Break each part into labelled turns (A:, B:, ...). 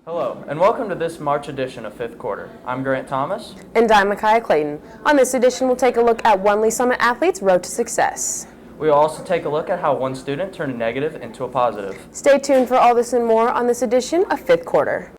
A: Hello, and welcome to this March edition of Fifth Quarter. I'm Grant Thomas.
B: And I'm Micaiah Clayton. On this edition, we'll take a look at one Lee Summit athlete's road to success.
A: We will also take a look at how one student turned a negative into a positive.
B: Stay tuned for all this and more on this edition of Fifth Quarter.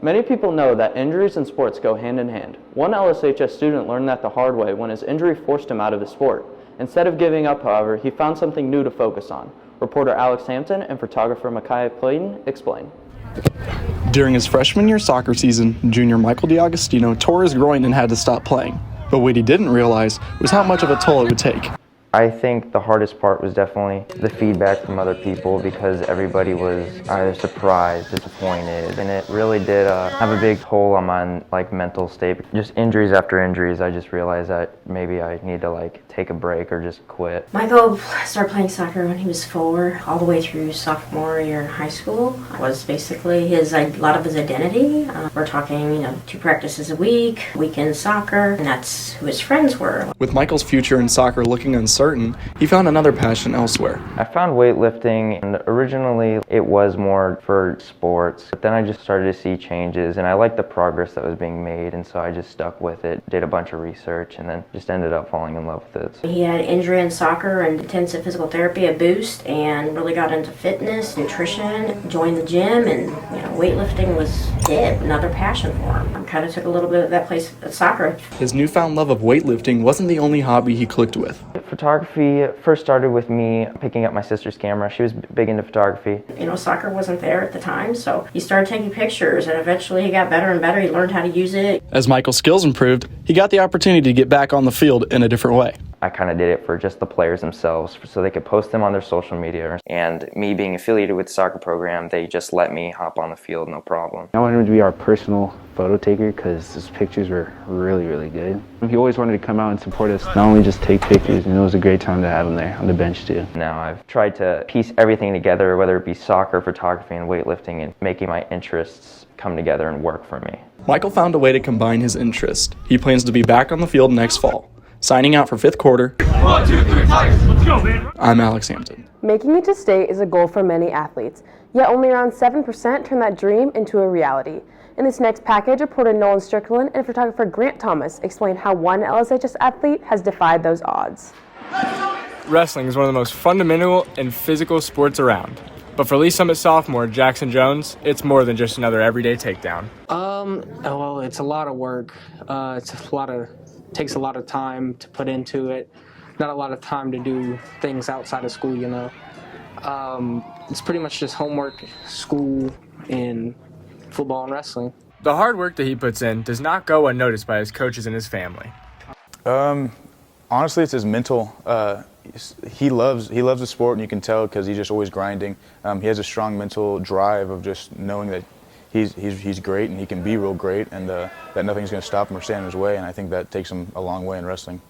A: Many people know that injuries in sports go hand in hand. One LSHS student learned that the hard way when his injury forced him out of the sport. Instead of giving up, however, he found something new to focus on. Reporter Alex Hampton and photographer Micaiah Clayton explain.
C: During his freshman year soccer season, junior Michael D'Agostino tore his groin and had to stop playing. But what he didn't realize was how much of a toll it would take.
D: I think the hardest part was definitely the feedback from other people because everybody was either surprised, disappointed, and it really did have a big toll on my mental state. Just injuries after injuries, I just realized that maybe I need to take a break or just quit.
E: Michael started playing soccer when he was 4, all the way through sophomore year in high school. It was basically a lot of his identity. We're talking, 2 practices a week, weekend soccer, and that's who his friends were.
C: With Michael's future in soccer looking uncertain, he found another passion elsewhere.
D: I found weightlifting, and originally it was more for sports, but then I just started to see changes, and I liked the progress that was being made, and so I just stuck with it, did a bunch of research, and then just ended up falling in love with it.
E: He had injury in soccer and intensive physical therapy, a boost, and really got into fitness, nutrition, joined the gym, and weightlifting was another passion for him. I kind of took a little bit of that place at soccer.
C: His newfound love of weightlifting wasn't the only hobby he clicked with.
D: Photography first started with me picking up my sister's camera. She was big into photography.
E: Soccer wasn't there at the time, so he started taking pictures, and eventually he got better and better. He learned how to use it.
C: As Michael's skills improved, he got the opportunity to get back on the field in a different way.
D: I kind of did it for just the players themselves so they could post them on their social media. And me being affiliated with the soccer program, they just let me hop on the field, no problem.
F: I wanted him to be our personal photo taker because his pictures were really, really good. He always wanted to come out and support us, not only just take pictures, and it was a great time to have him there on the bench too.
D: Now I've tried to piece everything together, whether it be soccer, photography, and weightlifting, and making my interests come together and work for me.
C: Michael found a way to combine his interest. He plans to be back on the field next fall. Signing out for Fifth Quarter,
G: 1, 2, 3, Tigers. Let's go, man.
C: I'm Alex Hampton.
B: Making it to state is a goal for many athletes, yet only around 7% turn that dream into a reality. In this next package, reporter Nolan Strickland and photographer Grant Thomas explain how one LSHS athlete has defied those odds.
H: Wrestling is one of the most fundamental and physical sports around. But for Lee Summit sophomore Jackson Jones, it's more than just another everyday takedown.
I: Well, it's a lot of work. Takes a lot of time to put into it. Not a lot of time to do things outside of school, It's pretty much just homework, school, and football and wrestling.
H: The hard work that he puts in does not go unnoticed by his coaches and his family.
J: Honestly, it's his mental. He loves the sport, and you can tell because he's just always grinding. He has a strong mental drive of just knowing that he's great and he can be real great, and that nothing's going to stop him or stand in his way. And I think that takes him a long way in wrestling.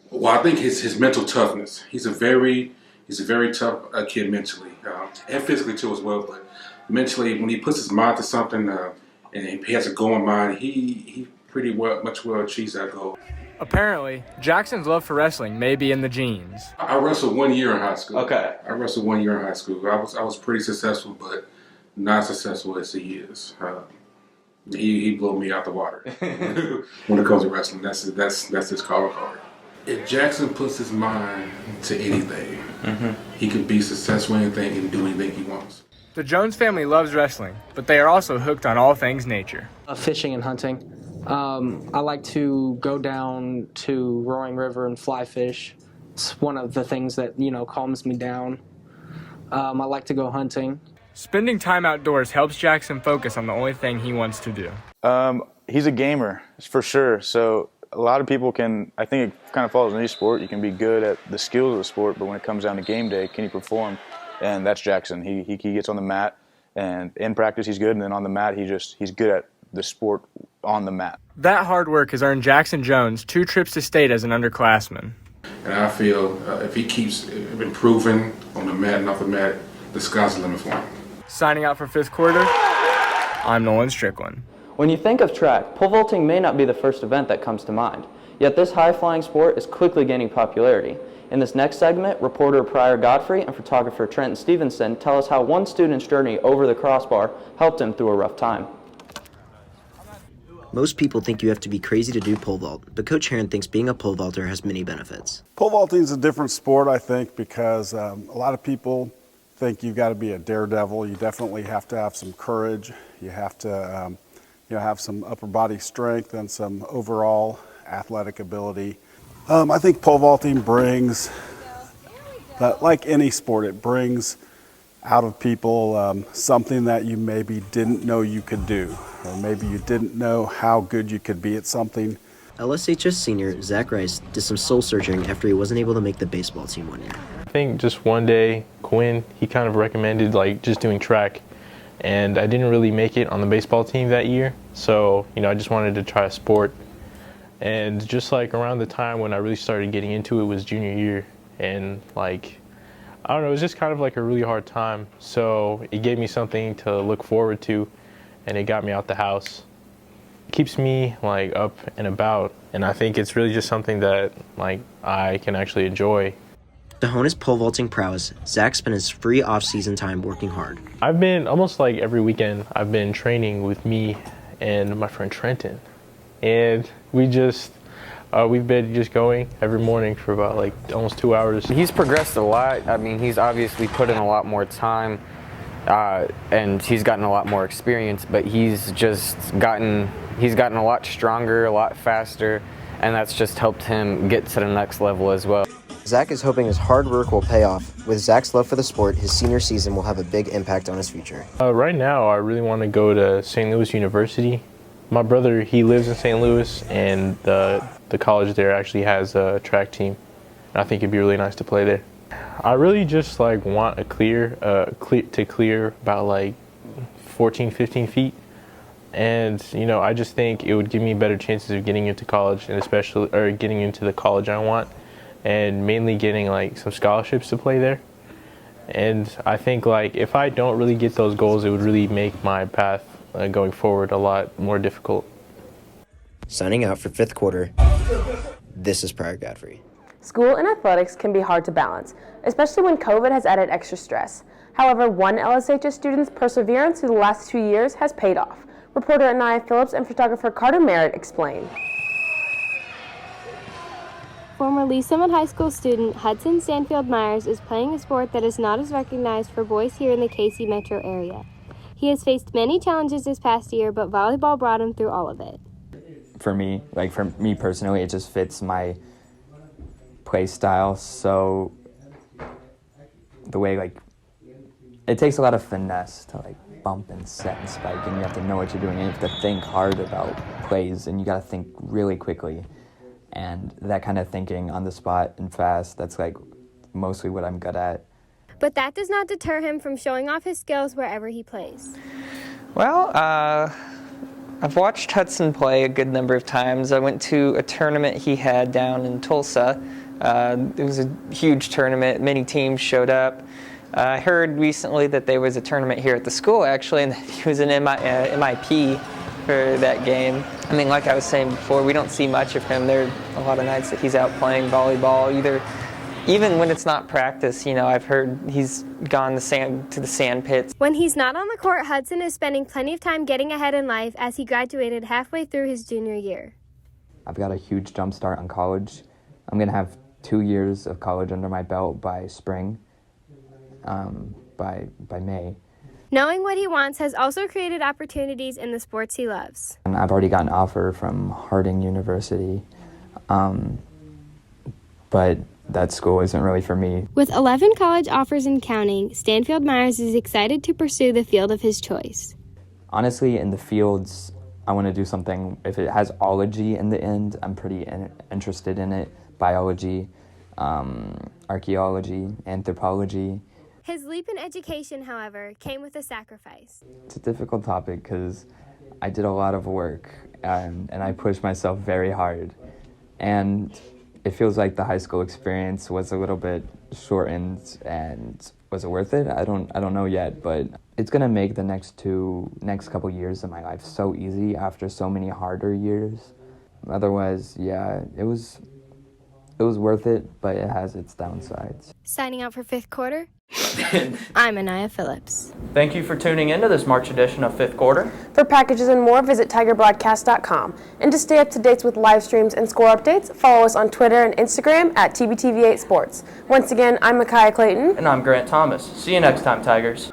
K: Well, I think his mental toughness. He's a very tough kid mentally and physically too as well. But mentally, when he puts his mind to something and he has a goal in mind, he pretty much achieves that goal.
H: Apparently, Jackson's love for wrestling may be in the genes.
K: I wrestled 1 year in high school.
A: Okay.
K: I wrestled 1 year in high school. I was pretty successful, but not successful as he is. He blew me out the water when it comes to wrestling. That's his calling card. If Jackson puts his mind to anything, he can be successful in anything and do anything he wants.
H: The Jones family loves wrestling, but they are also hooked on all things nature.
I: Fishing and hunting. I like to go down to Roaring River and fly fish. It's one of the things that, calms me down. I like to go hunting.
H: Spending time outdoors helps Jackson focus on the only thing he wants to do.
J: He's a gamer, for sure. So a lot of people I think it kind of follows in any sport. You can be good at the skills of the sport, but when it comes down to game day, can you perform? And that's Jackson. He gets on the mat, and in practice he's good, and then on the mat he's good at the sport on the mat.
H: That hard work has earned Jackson Jones 2 trips to state as an underclassman.
K: And I feel if he keeps improving on the mat and off the mat, the sky's the limit for him.
H: Signing out for fifth quarter, I'm Nolan Strickland.
A: When you think of track, pole vaulting may not be the first event that comes to mind. Yet this high-flying sport is quickly gaining popularity. In this next segment, reporter Pryor Godfrey and photographer Trenton Stevenson tell us how one student's journey over the crossbar helped him through a rough time.
L: Most people think you have to be crazy to do pole vault, but Coach Heron thinks being a pole vaulter has many benefits.
M: Pole vaulting is a different sport, I think, because a lot of people think you've got to be a daredevil. You definitely have to have some courage. You have to have some upper body strength and some overall athletic ability. I think pole vaulting brings, like any sport, it brings out of people something that you maybe didn't know you could do, or maybe you didn't know how good you could be at something.
L: LSHS senior Zach Rice did some soul searching after he wasn't able to make the baseball team one year.
N: I think just one day, Quinn, he kind of recommended just doing track, and I didn't really make it on the baseball team that year, so I just wanted to try a sport. And just around the time when I really started getting into it was junior year, and I don't know, it was just kind of a really hard time. So it gave me something to look forward to, and it got me out the house. It keeps me up and about, and I think it's really just something that I can actually enjoy.
L: To hone his pole vaulting prowess, Zach spent his free off-season time working hard.
N: I've been almost every weekend, I've been training with me and my friend Trenton, and we've been just going every morning for about almost 2 hours.
O: He's progressed a lot. I mean, he's obviously put in a lot more time, and he's gotten a lot more experience, but he's gotten a lot stronger, a lot faster, and that's just helped him get to the next level as well.
L: Zach is hoping his hard work will pay off. With Zach's love for the sport, his senior season will have a big impact on his future.
N: Right now, I really want to go to St. Louis University. My brother, he lives in St. Louis, and the college there actually has a track team. I think it'd be really nice to play there. I really just want to clear about 14, 15 feet. And, I just think it would give me better chances of getting into college, and especially getting into the college I want, and mainly getting some scholarships to play there. And I think if I don't really get those goals, it would really make my path going forward a lot more difficult.
L: Signing out for fifth quarter, this is Pryor Godfrey.
B: School and athletics can be hard to balance, especially when COVID has added extra stress. However, one LSHS student's perseverance through the last 2 years has paid off. Reporter Anaya Phillips and photographer Carter Merritt explain.
P: Former Lee Summit High School student Hudson Stanfield Myers is playing a sport that is not as recognized for boys here in the KC metro area. He has faced many challenges this past year, but volleyball brought him through all of it.
Q: For me personally, it just fits my play style. So the way it takes a lot of finesse to bump and set and spike, and you have to know what you're doing, and you have to think hard about plays, and you got to think really quickly. And that kind of thinking on the spot and fast, that's mostly what I'm good at.
P: But that does not deter him from showing off his skills wherever he plays.
R: Well, I've watched Hudson play a good number of times. I went to a tournament he had down in Tulsa. It was a huge tournament. Many teams showed up. I heard recently that there was a tournament here at the school, actually, and that he was an MIP for that game. I mean, like I was saying before, we don't see much of him. There are a lot of nights that he's out playing volleyball, even when it's not practice. I've heard he's gone to the sand pits.
P: When he's not on the court, Hudson is spending plenty of time getting ahead in life as he graduated halfway through his junior year.
Q: I've got a huge jump start on college. I'm going to have 2 years of college under my belt by spring, by May.
P: Knowing what he wants has also created opportunities in the sports he loves.
Q: And I've already got an offer from Harding University, but that school isn't really for me.
P: With 11 college offers and counting, Stanfield Myers is excited to pursue the field of his choice.
Q: Honestly, in the fields, I want to do something, if it has ology in the end, I'm pretty interested in it. Biology, archaeology, anthropology.
P: His leap in education, however, came with a sacrifice.
Q: It's a difficult topic because I did a lot of work, and I pushed myself very hard. And it feels like the high school experience was a little bit shortened, and was it worth it? I don't know yet, but it's gonna make the next couple years of my life so easy after so many harder years. Otherwise, yeah, it was worth it, but it has its downsides.
P: Signing out for fifth quarter, I'm Anaya Phillips.
A: Thank you for tuning in to this March edition of Fifth Quarter.
B: For packages and more, visit TigerBroadcast.com. And to stay up to date with live streams and score updates, follow us on Twitter and Instagram at TBTV8 Sports. Once again, I'm Micaiah Clayton.
A: And I'm Grant Thomas. See you next time, Tigers.